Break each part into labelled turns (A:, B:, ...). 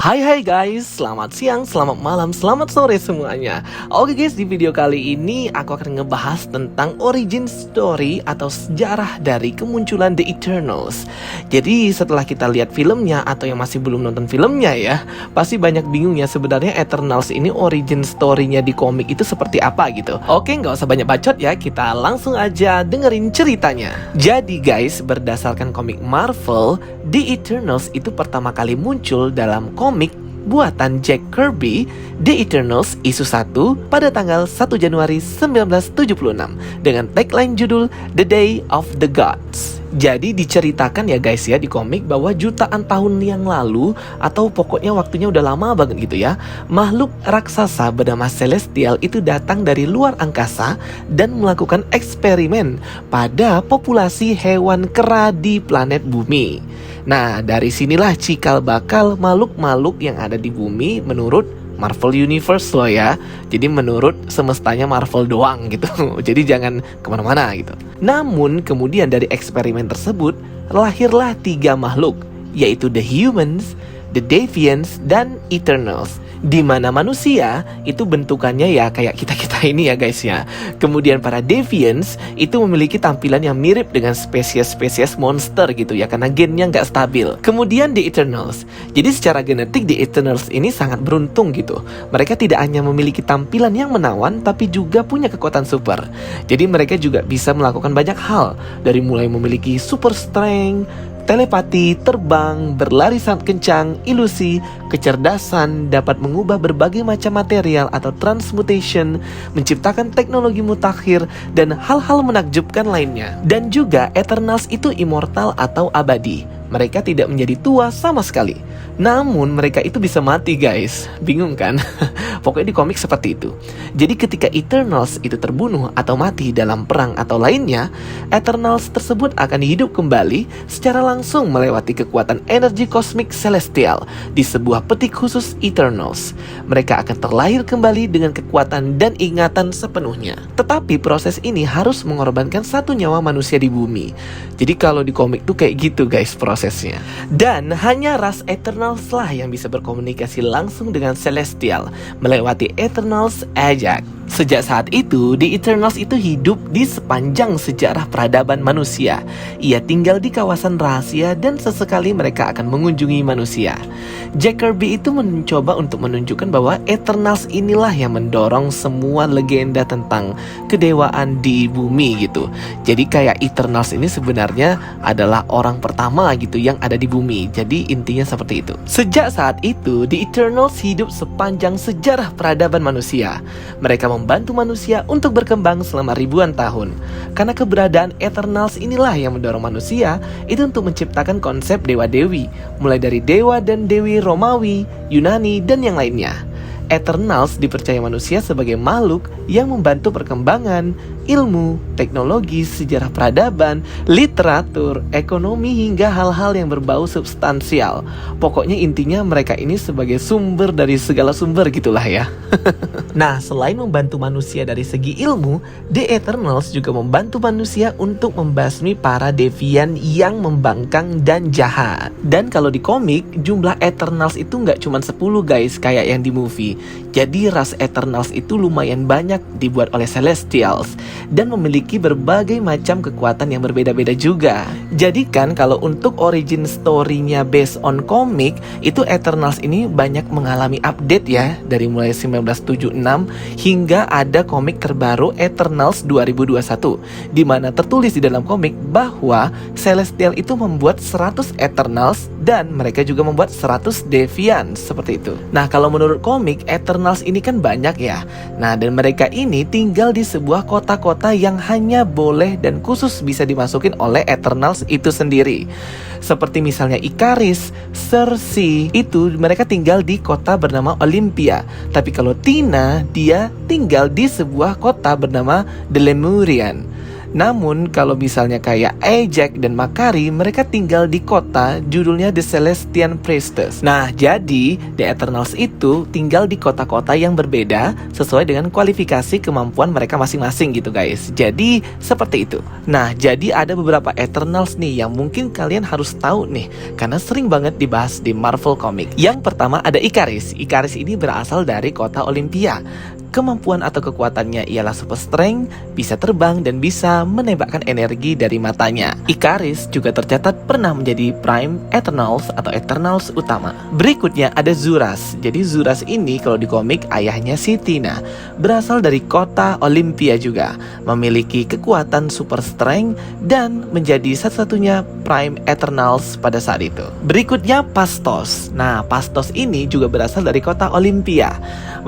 A: Hai guys, selamat siang, selamat malam, selamat sore semuanya. Oke guys, di video kali ini aku akan ngebahas tentang origin story atau sejarah dari kemunculan The Eternals. Jadi setelah kita lihat filmnya atau yang masih belum nonton filmnya ya, pasti banyak bingung ya sebenarnya Eternals ini origin story-nya di komik itu seperti apa gitu. Oke, nggak usah banyak bacot ya, kita langsung aja dengerin ceritanya. Jadi guys, berdasarkan komik Marvel, The Eternals itu pertama kali muncul dalam komik buatan Jack Kirby, The Eternals isu 1 pada tanggal 1 Januari 1976 dengan tagline judul The Day of the Gods. Jadi diceritakan ya guys ya di komik bahwa jutaan tahun yang lalu atau pokoknya waktunya udah lama banget gitu ya, makhluk raksasa bernama Celestial itu datang dari luar angkasa dan melakukan eksperimen pada populasi hewan kera di planet bumi. Nah, dari sinilah cikal bakal makhluk-makhluk yang ada di bumi menurut Marvel Universe loh ya. Jadi menurut semestanya Marvel doang gitu. Jadi jangan kemana-mana gitu. Namun kemudian dari eksperimen tersebut lahirlah 3 makhluk, yaitu The Humans, The Deviants, dan Eternals. Di mana manusia itu bentukannya ya kayak kita-kita ini ya guys ya. Kemudian para Deviants itu memiliki tampilan yang mirip dengan spesies-spesies monster gitu ya, karena gennya nggak stabil. Kemudian The Eternals. Jadi secara genetik The Eternals ini sangat beruntung gitu. Mereka tidak hanya memiliki tampilan yang menawan, tapi juga punya kekuatan super. Jadi mereka juga bisa melakukan banyak hal, dari mulai memiliki super strength, telepati, terbang, berlari sangat kencang, ilusi, kecerdasan, dapat mengubah berbagai macam material atau transmutation, menciptakan teknologi mutakhir, dan hal-hal menakjubkan lainnya. Dan juga Eternals itu immortal atau abadi. Mereka tidak menjadi tua sama sekali. Namun mereka itu bisa mati guys. Bingung kan? Pokoknya di komik seperti itu. Jadi ketika Eternals itu terbunuh atau mati dalam perang atau lainnya, Eternals tersebut akan hidup kembali secara langsung melewati kekuatan energi kosmik celestial di sebuah peti khusus Eternals. Mereka akan terlahir kembali dengan kekuatan dan ingatan sepenuhnya. Tetapi proses ini harus mengorbankan 1 nyawa manusia di bumi. Jadi kalau di komik tuh kayak gitu guys prosesnya. Dan hanya ras Eternals lah yang bisa berkomunikasi langsung dengan Celestial melewati Eternals Ajax. Sejak saat itu, The Eternals itu hidup di sepanjang sejarah peradaban manusia. Ia tinggal di kawasan rahasia dan sesekali mereka akan mengunjungi manusia. Jack Kirby itu mencoba untuk menunjukkan bahwa Eternals inilah yang mendorong semua legenda tentang kedewaan di bumi gitu. Jadi kayak Eternals ini sebenarnya adalah orang pertama gitu yang ada di bumi. Jadi intinya seperti itu. Sejak saat itu, The Eternals hidup sepanjang sejarah peradaban manusia. Mereka membantu manusia untuk berkembang selama ribuan tahun. Karena keberadaan Eternals inilah yang mendorong manusia itu untuk menciptakan konsep dewa-dewi, mulai dari dewa dan dewi Romawi, Yunani, dan yang lainnya. Eternals dipercaya manusia sebagai makhluk yang membantu perkembangan ilmu, teknologi, sejarah peradaban, literatur, ekonomi, hingga hal-hal yang berbau substansial. Pokoknya intinya mereka ini sebagai sumber dari segala sumber gitulah ya. Nah, selain membantu manusia dari segi ilmu, The Eternals juga membantu manusia untuk membasmi para devian yang membangkang dan jahat. Dan kalau di komik, jumlah Eternals itu nggak cuma 10 guys kayak yang di movie. Jadi ras Eternals itu lumayan banyak dibuat oleh Celestials dan memiliki berbagai macam kekuatan yang berbeda-beda juga. Jadi kan kalau untuk origin story-nya based on komik, itu Eternals ini banyak mengalami update ya, dari mulai 1976 hingga ada komik terbaru Eternals 2021, di mana tertulis di dalam komik bahwa Celestial itu membuat 100 Eternals dan mereka juga membuat 100 Deviants seperti itu. Nah, kalau menurut komik Eternals ini kan banyak ya. Nah, dan mereka ini tinggal di sebuah kota-kota yang hanya boleh dan khusus bisa dimasukin oleh Eternals itu sendiri. Seperti misalnya Ikaris, Cersei, itu mereka tinggal di kota bernama Olympia. Tapi kalau Tina, dia tinggal di sebuah kota bernama The Lemurian. Namun kalau misalnya kayak Ajax dan Makari, mereka tinggal di kota judulnya The Celestian Priestess. Nah, jadi The Eternals itu tinggal di kota-kota yang berbeda sesuai dengan kualifikasi kemampuan mereka masing-masing gitu guys. Jadi seperti itu. Nah, jadi ada beberapa Eternals nih yang mungkin kalian harus tahu nih, karena sering banget dibahas di Marvel Comics. Yang pertama ada Ikaris. Ikaris ini berasal dari kota Olympia. Kemampuan atau kekuatannya ialah super strength, bisa terbang dan bisa menembakkan energi dari matanya. Ikaris juga tercatat pernah menjadi Prime Eternals atau Eternals utama. Berikutnya ada Zuras. Jadi Zuras ini kalau di komik ayahnya si Tina, berasal dari kota Olympia juga, memiliki kekuatan super strength dan menjadi satu-satunya Prime Eternals pada saat itu. Berikutnya Phastos. Nah, Phastos ini juga berasal dari kota Olympia,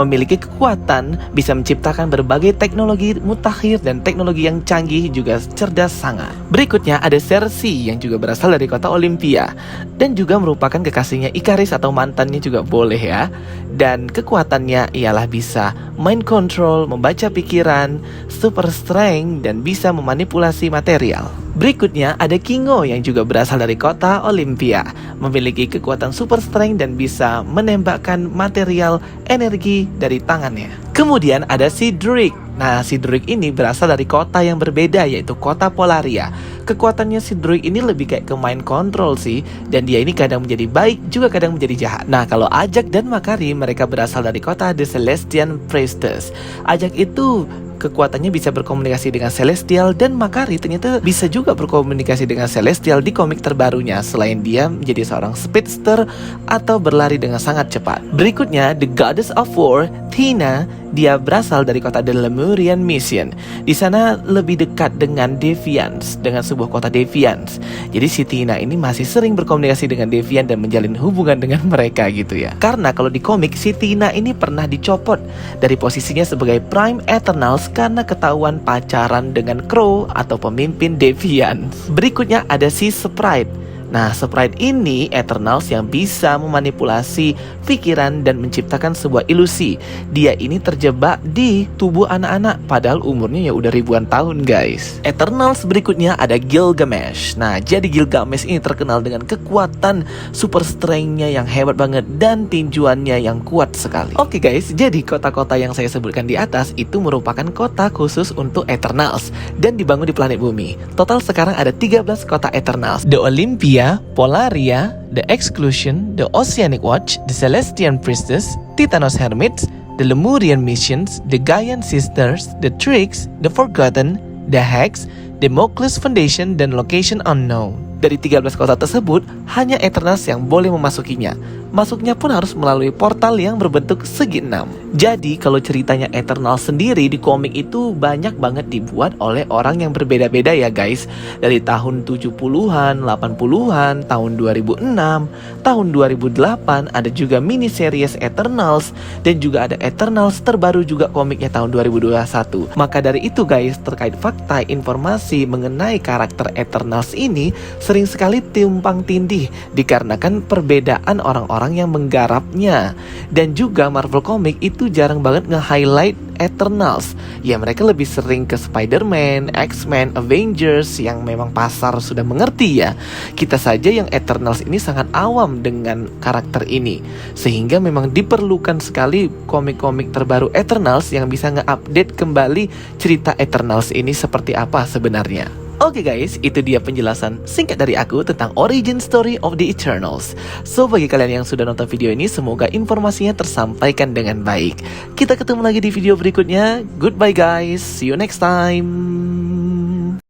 A: memiliki kekuatan bisa menciptakan berbagai teknologi mutakhir dan teknologi yang canggih, juga cerdas sangat. Berikutnya ada Sersi yang juga berasal dari kota Olympia dan juga merupakan kekasihnya Ikaris atau mantannya juga boleh ya. Dan kekuatannya ialah bisa mind control, membaca pikiran, super strength dan bisa memanipulasi material. Berikutnya ada Kingo yang juga berasal dari kota Olympia, memiliki kekuatan super strength dan bisa menembakkan material energi dari tangannya. Kemudian ada Sidric. Nah, Sidric ini berasal dari kota yang berbeda, yaitu kota Polaria. Kekuatannya Sidric ini lebih kayak ke mind control sih, dan dia ini kadang menjadi baik, juga kadang menjadi jahat. Nah, kalau Ajax dan Makari, mereka berasal dari kota The Celestian Priestess. Ajax itu kekuatannya bisa berkomunikasi dengan Celestial, dan Makari ternyata bisa juga berkomunikasi dengan Celestial di komik terbarunya, selain dia menjadi seorang speedster atau berlari dengan sangat cepat. Berikutnya, The Goddess of War, Tina. Dia berasal dari kota The Lemurian Mission. Di sana lebih dekat dengan Deviants, dengan sebuah kota Deviants. Jadi si Tina ini masih sering berkomunikasi dengan Deviant dan menjalin hubungan dengan mereka gitu ya. Karena kalau di komik si Tina ini pernah dicopot dari posisinya sebagai Prime Eternals karena ketahuan pacaran dengan Crow atau pemimpin Deviants. Berikutnya ada si Sprite. Nah, Sprite ini Eternals yang bisa memanipulasi pikiran dan menciptakan sebuah ilusi. Dia ini terjebak di tubuh anak-anak, padahal umurnya ya udah ribuan tahun guys. Eternals berikutnya ada Gilgamesh. Nah, jadi Gilgamesh ini terkenal dengan kekuatan super strength-nya yang hebat banget dan tinjuannya yang kuat sekali. Oke guys, jadi kota-kota yang saya sebutkan di atas itu merupakan kota khusus untuk Eternals dan dibangun di planet bumi. Total sekarang ada 13 kota Eternals. The Olympia, Polaria, The Exclusion, The Oceanic Watch, The Celestian Priestess, Titanos Hermits, The Lemurian Missions, The Gaian Sisters, The Trix, The Forgotten, The Hex, Damocles Foundation, dan Location Unknown. Dari 13 kota tersebut, hanya Eternals yang boleh memasukinya. Masuknya pun harus melalui portal yang berbentuk segi 6. Jadi kalau ceritanya Eternals sendiri di komik itu banyak banget dibuat oleh orang yang berbeda-beda ya guys. Dari tahun 70-an, 80-an, tahun 2006, tahun 2008, ada juga mini series Eternals, dan juga ada Eternals terbaru juga komiknya tahun 2021. Maka dari itu guys, terkait fakta informasi mengenai karakter Eternals ini sering sekali tumpang tindih dikarenakan perbedaan orang-orang yang menggarapnya. Dan juga Marvel Comics itu jarang banget nge-highlight Eternals. Ya mereka lebih sering ke Spider-Man, X-Men, Avengers yang memang pasar sudah mengerti ya. Kita saja yang Eternals ini sangat awam dengan karakter ini, sehingga memang diperlukan sekali komik-komik terbaru Eternals yang bisa nge-update kembali cerita Eternals ini seperti apa sebenarnya. Oke guys, itu dia penjelasan singkat dari aku tentang origin story of the Eternals. So bagi kalian yang sudah nonton video ini, semoga informasinya tersampaikan dengan baik. Kita ketemu lagi di video berikutnya. Goodbye guys, see you next time.